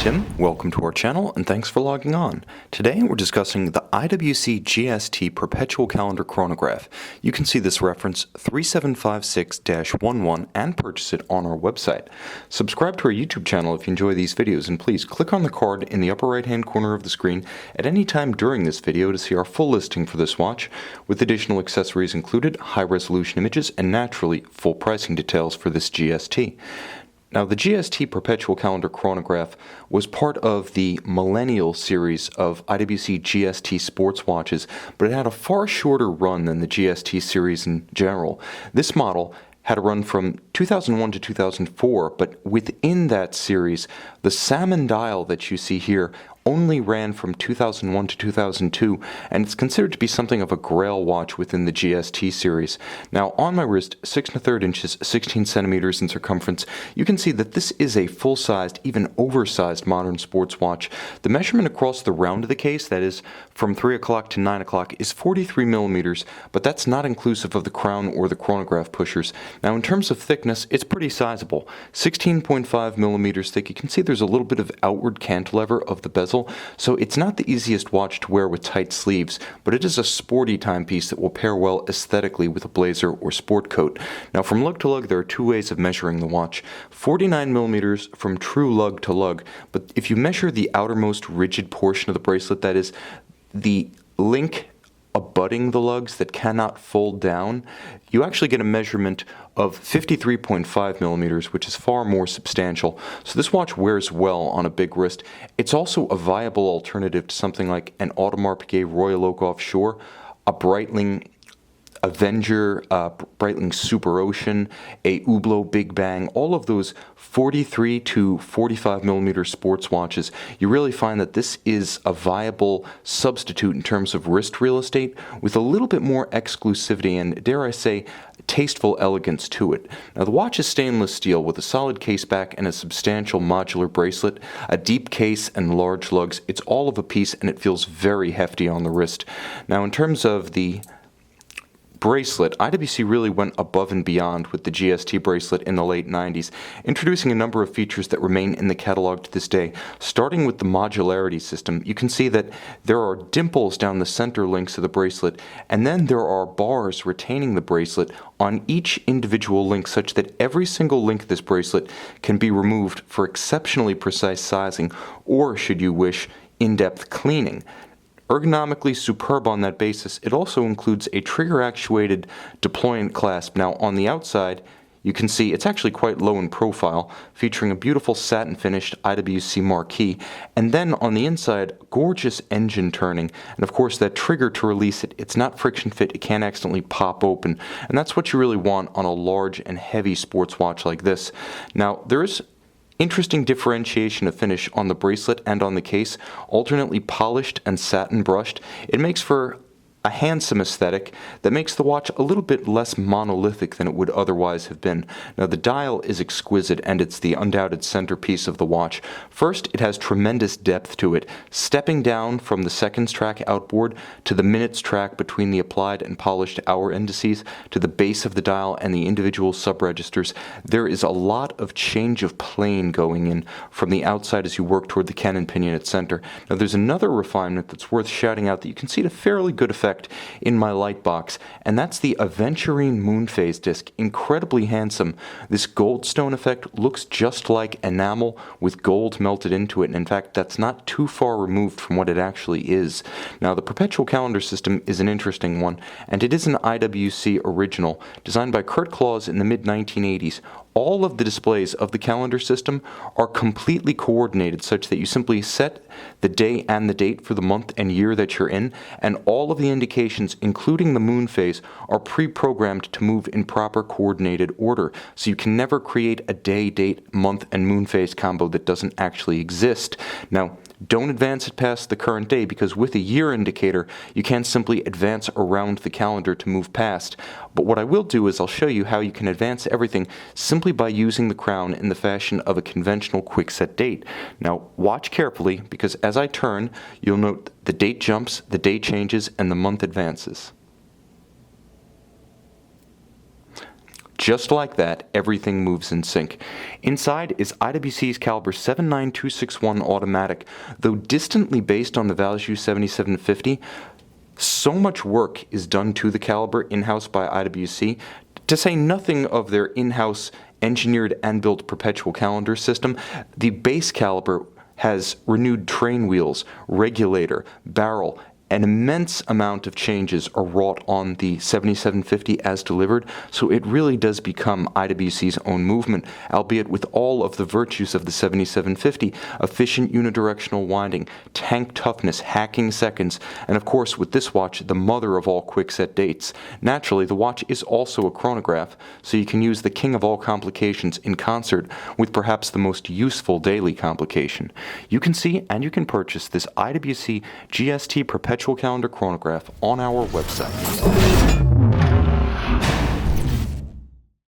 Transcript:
Tim, welcome to our channel and thanks for logging on. Today we're discussing the IWC GST Perpetual Calendar Chronograph. You can see this reference 3756-11 and purchase it on our website. Subscribe to our YouTube channel if you enjoy these videos, and please click on the card in the upper right hand corner of the screen at any time during this video to see our full listing for this watch, with additional accessories included, high resolution images, and naturally full pricing details for this GST. Now, the GST Perpetual Calendar Chronograph was part of the Millennial series of IWC GST sports watches, but it had a far shorter run than the GST series in general. This model had a run from 2001 to 2004, but within that series, the salmon dial that you see here only ran from 2001 to 2002, and it's considered to be something of a grail watch within the GST series. Now, on my wrist, 6 1/3 inches, 16 centimeters in circumference, you can see that this is a full-sized, even oversized modern sports watch. The measurement across the round of the case, that is from 3 o'clock to 9 o'clock, is 43 millimeters, but that's not inclusive of the crown or the chronograph pushers. Now, in terms of thickness, it's pretty sizable, 16.5 millimeters thick. You can see there's a little bit of outward cantilever of the bezel, so it's not the easiest watch to wear with tight sleeves, but it is a sporty timepiece that will pair well aesthetically with a blazer or sport coat. Now, from lug to lug, there are two ways of measuring the watch. 49 millimeters from true lug to lug, but if you measure the outermost rigid portion of the bracelet, that is the link abutting the lugs that cannot fold down, you actually get a measurement of 53.5 millimeters, which is far more substantial. So this watch wears well on a big wrist. It's also a viable alternative to something like an Audemars Piguet Royal Oak Offshore, a Breitling Avenger, Breitling Super Ocean, a Hublot Big Bang, all of those 43 to 45 millimeter sports watches. You really find that this is a viable substitute in terms of wrist real estate with a little bit more exclusivity and, dare I say, tasteful elegance to it. Now, the watch is stainless steel with a solid case back and a substantial modular bracelet, a deep case and large lugs. It's all of a piece and it feels very hefty on the wrist. Now, in terms of the bracelet, IWC really went above and beyond with the GST bracelet in the late 90s, introducing a number of features that remain in the catalog to this day. Starting with the modularity system, you can see that there are dimples down the center links of the bracelet, and then there are bars retaining the bracelet on each individual link, such that every single link of this bracelet can be removed for exceptionally precise sizing, or, should you wish, in-depth cleaning. Ergonomically superb on that basis, it also includes a trigger-actuated deployant clasp. Now, on the outside, you can see it's actually quite low in profile, featuring a beautiful satin-finished IWC marquee, and then on the inside, gorgeous engine turning, and of course that trigger to release it, it's not friction fit, it can't accidentally pop open, and that's what you really want on a large and heavy sports watch like this. Now, there is interesting differentiation of finish on the bracelet and on the case, alternately polished and satin brushed. It makes for a handsome aesthetic that makes the watch a little bit less monolithic than it would otherwise have been. Now, the dial is exquisite and it's the undoubted centerpiece of the watch. First, it has tremendous depth to it, stepping down from the seconds track outboard to the minutes track between the applied and polished hour indices to the base of the dial and the individual sub-registers. There is a lot of change of plane going in from the outside as you work toward the cannon pinion at center. Now, there's another refinement that's worth shouting out that you can see to fairly good effect in my light box, and that's the Aventurine moon phase disc. Incredibly handsome. This goldstone effect looks just like enamel with gold melted into it, and in fact that's not too far removed from what it actually is. Now, the Perpetual Calendar system is an interesting one, and it is an IWC original designed by Kurt Claus in the mid-1980s. All of the displays of the calendar system are completely coordinated such that you simply set the day and the date for the month and year that you're in, and all of the indications, including the moon phase, are pre-programmed to move in proper coordinated order. So you can never create a day, date, month, and moon phase combo that doesn't actually exist. Now, don't advance it past the current day, because with a year indicator, you can't simply advance around the calendar to move past. But what I will do is I'll show you how you can advance everything simply by using the crown in the fashion of a conventional quick-set date. Now, watch carefully, because as I turn, you'll note the date jumps, the day changes, and the month advances. Just like that, everything moves in sync. Inside is IWC's caliber 79261 automatic. Though distantly based on the IW3750, so much work is done to the caliber in-house by IWC, to say nothing of their in-house engineered and built Perpetual calendar system. The base caliber has renewed train wheels, regulator, barrel. An immense amount of changes are wrought on the 7750 as delivered, so it really does become IWC's own movement, albeit with all of the virtues of the 7750, efficient unidirectional winding, tank toughness, hacking seconds, and of course with this watch, the mother of all quickset dates. Naturally, the watch is also a chronograph, so you can use the king of all complications in concert with perhaps the most useful daily complication. You can see and you can purchase this IWC GST Perpetual calendar chronograph on our website.